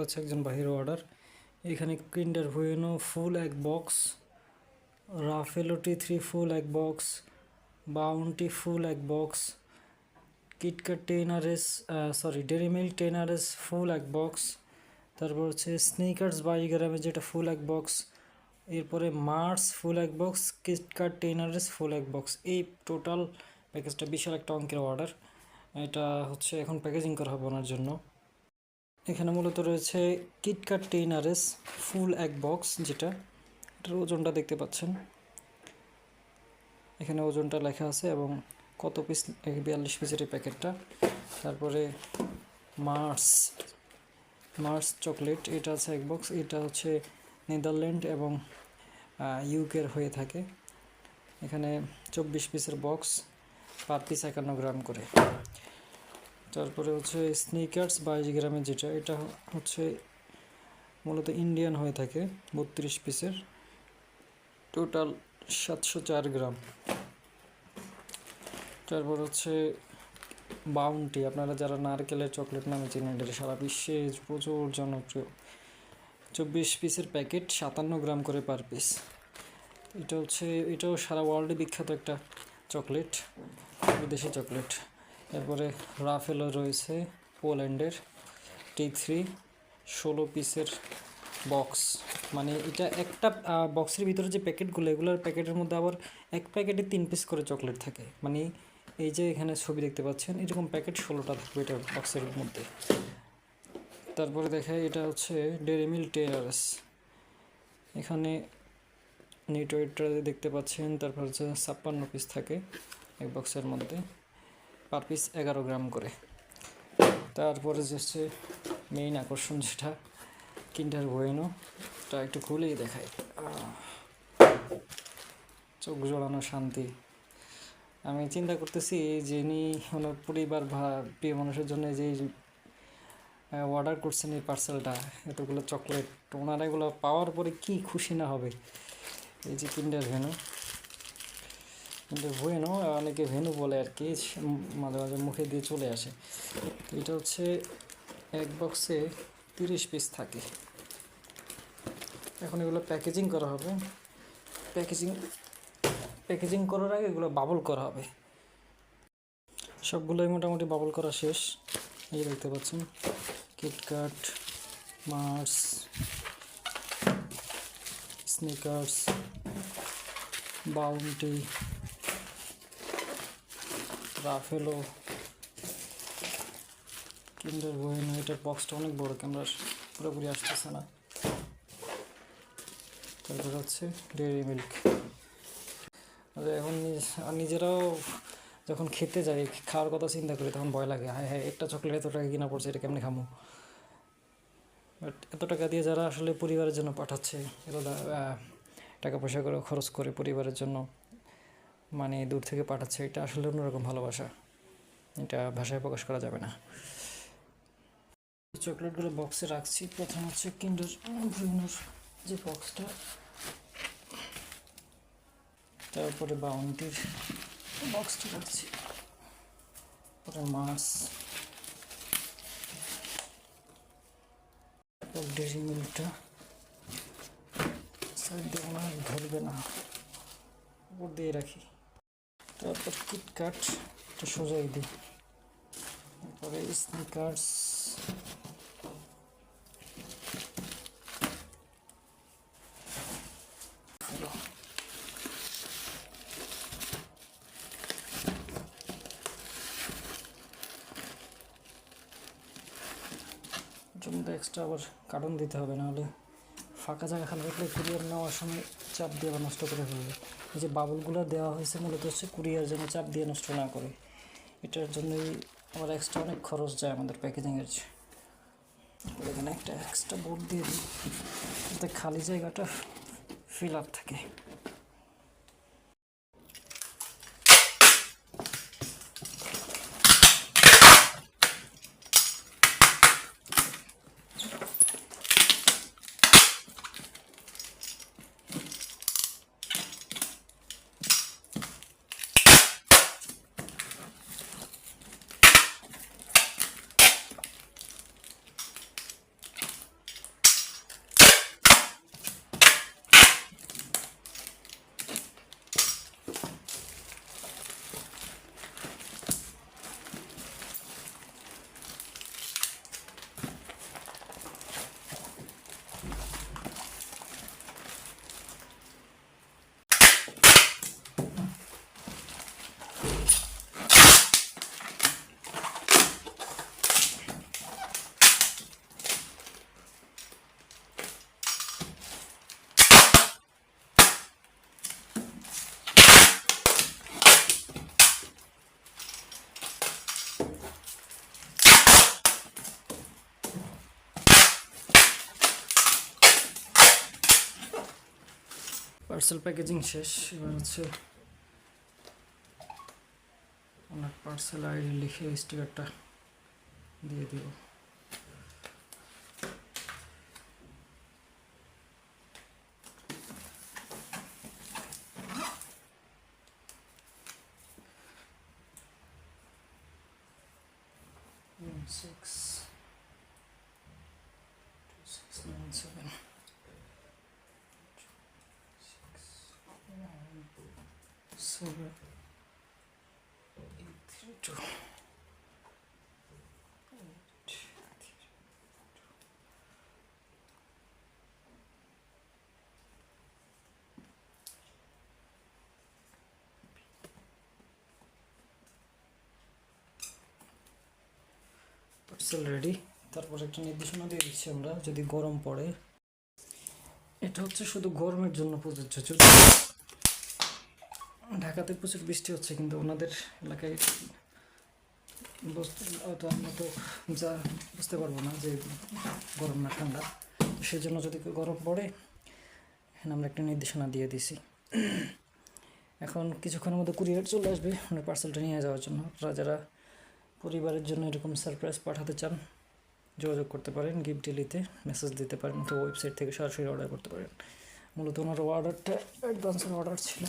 হচ্ছে একজন বাহির অর্ডার। এখানে কিন্ডার বুয়েনো ফুল এক বক্স, রাফেলো T3 ফুল এক বক্স, বাউন্টি ফুল এক বক্স, কিটক্যাট ডেরি মিল্ক 10 ফুল এক বক্স, তারপর হচ্ছে স্নিকার্স 22 গ্রামের যেটা ফুল এক বক্স, এরপরে মার্স ফুল এক বক্স, কিটক্যাট 10 ফুল এক বক্স। এই টোটাল প্যাকেজটা বিশাল একটা অঙ্কের অর্ডার। এটা হচ্ছে এখন প্যাকেজিং করা হবে ওনার জন্য। এখানে মূলত রয়েছে কিটক্যাট 10 ফুল এক বক্স, যেটা এটার ওজনটা দেখতে পাচ্ছেন, এখানে ওজনটা লেখা আছে এবং কত পিস, 42 পিসের এই প্যাকেটটা। তারপরে মার্স চকলেট, এটা আছে এক বক্স, এটা হচ্ছে নেদারল্যান্ড এবং ইউকের হয়ে থাকে। এখানে 24 পিসের বক্স, পার পিস 51 গ্রাম করে। তারপরে হচ্ছে স্নিকার্স 22 গ্রামের, যেটা এটা হচ্ছে মূলত ইন্ডিয়ান হয়ে থাকে, 32 পিসের, টোটাল 704 গ্রাম। তারপর হচ্ছে বাউন্টি, আপনারা যারা নারকেলের চকলেট নামে চিনেন, এটা সারা বিশ্বে প্রচুর জনপ্রিয়। 24 পিসের প্যাকেট, 57 গ্রাম করে পার পিস। এটাও সারা ওয়ার্ল্ডে বিখ্যাত একটা চকলেট, বিদেশি চকলেট। এরপরে রাফেলো রয়েছে পোল্যান্ডের T3 16 পিসের বক্স, মানে এটা একটা বক্সের ভিতরে যে প্যাকেটগুলো, এগুলোর প্যাকেটের মধ্যে আবার এক প্যাকেটে 3 পিস করে চকলেট থাকে। মানে এই যে এখানে ছবি দেখতে পাচ্ছেন, এরকম প্যাকেট 16টা থাকবে এটার বক্সের মধ্যে। তারপরে দেখায়, এটা হচ্ছে ডেরি মিল্ক 10 এখানে নিউট্রেটটা দেখতে পাচ্ছেন। তারপর হচ্ছে 56 পিস থাকে এক বক্সের মধ্যে, পার পিস 11 গ্রাম করে। তারপরে হচ্ছে মেইন আকর্ষণ, যেটা কিন্ডার বুয়েনো, এটা একটু খুলেই দেখায়, চোখ জোড়ানো শান্তি। আমি চিন্তা করতেছি যিনি ওনার পরিবার বা প্রিয় মানুষের জন্য যে অর্ডার করছেন এই পার্সেলটা, এতগুলো চকলেট, ওনারা এগুলো পাওয়ার পরে কি খুশি না হবে। এই যে কিন্ডার ভেনু, অনেকে ভেনু বলে আর কি, মাঝে মাঝে মুখে দিয়ে চলে আসে। তো এটা হচ্ছে এক বক্সে 30 পিস থাকে। এখন এগুলো প্যাকেজিং করা হবে। প্যাকেজিং করার আগে এগুলো বাবল করা হবে। সবগুলোই মোটামুটি বাবল করা শেষ। এই দেখতে পাচ্ছেন KitKat, Mars, Snickers, Bounty, Raffaello, Kinder Bueno. এটার বক্সটা অনেক বড়, ক্যামেরার পুরোপুরি আসতেছে না। তারপর হচ্ছে ডেয়ারি মিল্ক। এখন নিজেরাও যখন খেতে যাই, খাওয়ার কথা চিন্তা করি, তখন ভয় লাগে, হ্যাঁ একটা চকলেট এত টাকা কিনা পড়ছে, এটা কেমনি খামো। বাট এত টাকা দিয়ে যারা আসলে পরিবারের জন্য পাঠাচ্ছে, এত টাকা পয়সা করে খরচ করে পরিবারের জন্য, মানে দূর থেকে পাঠাচ্ছে, এটা আসলে অন্যরকম ভালোবাসা, এটা ভাষায় প্রকাশ করা যাবে না। চকলেটগুলো বক্সে রাখছি। প্রথম হচ্ছে কিন্ডার বুয়েনোর যে বক্সটা, তারপরে বাউন্টির বক্সটা রাখছি, তারপরে মার্স, তারপর ডেরি মিল্কটা সাইড দিয়ে মনে হয় ধরবে না, উপর দিয়ে রাখি। তারপর কিটক্যাট, এটা সোজাই দিই। তারপরে স্নিকার্স, জন্য এক্সট্রা আবার কার্টন দিতে হবে, নাহলে ফাঁকা জায়গা খালি রাখলে কুরিয়ার নেওয়ার সময় চাপ দিয়ে আবার নষ্ট করে ফেলবে। এই যে বাবলগুলো দেওয়া হয়েছে মূলত হচ্ছে কুরিয়ার যেন চাপ দিয়ে নষ্ট না করে, এটার জন্যই আমার এক্সট্রা অনেক খরচ যায় আমাদের প্যাকেজিংয়ের। এখানে একটা এক্সট্রা বোর্ড দিয়ে দিই যাতে খালি জায়গাটা ফিল আপ থাকে। পার্সেল প্যাকেজিং শেষ, এবার হচ্ছে ওনার পার্সেল আইডি লিখে স্টিকারটা দিয়ে দিব। Six 2697 7 832 parcel ready. তারপর একটা নির্দেশনা দিয়ে দিচ্ছি আমরা, যদি গরম পড়ে, এটা হচ্ছে শুধু গরমের জন্য প্রযোজ্য। যদি ঢাকাতে প্রচুর বৃষ্টি হচ্ছে, কিন্তু ওনাদের এলাকায় আমরা তো যা বুঝতে পারবো না যে গরম না ঠান্ডা, সেই জন্য যদি গরম পড়ে, এখানে আমরা একটা নির্দেশনা দিয়ে দিছি। এখন কিছুক্ষণের মধ্যে কুরিয়ার চলে আসবে ওনার পার্সেলটা নিয়ে যাওয়ার জন্য। আপনারা যারা পরিবারের জন্য এরকম সারপ্রাইজ পাঠাতে চান, যোগাযোগ করতে পারেন, গিফট ডেলিতে মেসেজ দিতে পারেন, অথবা ওয়েবসাইট থেকে সরাসরি অর্ডার করতে পারেন। মূলত ওনার অর্ডারটা অ্যাডভান্সের অর্ডার ছিল।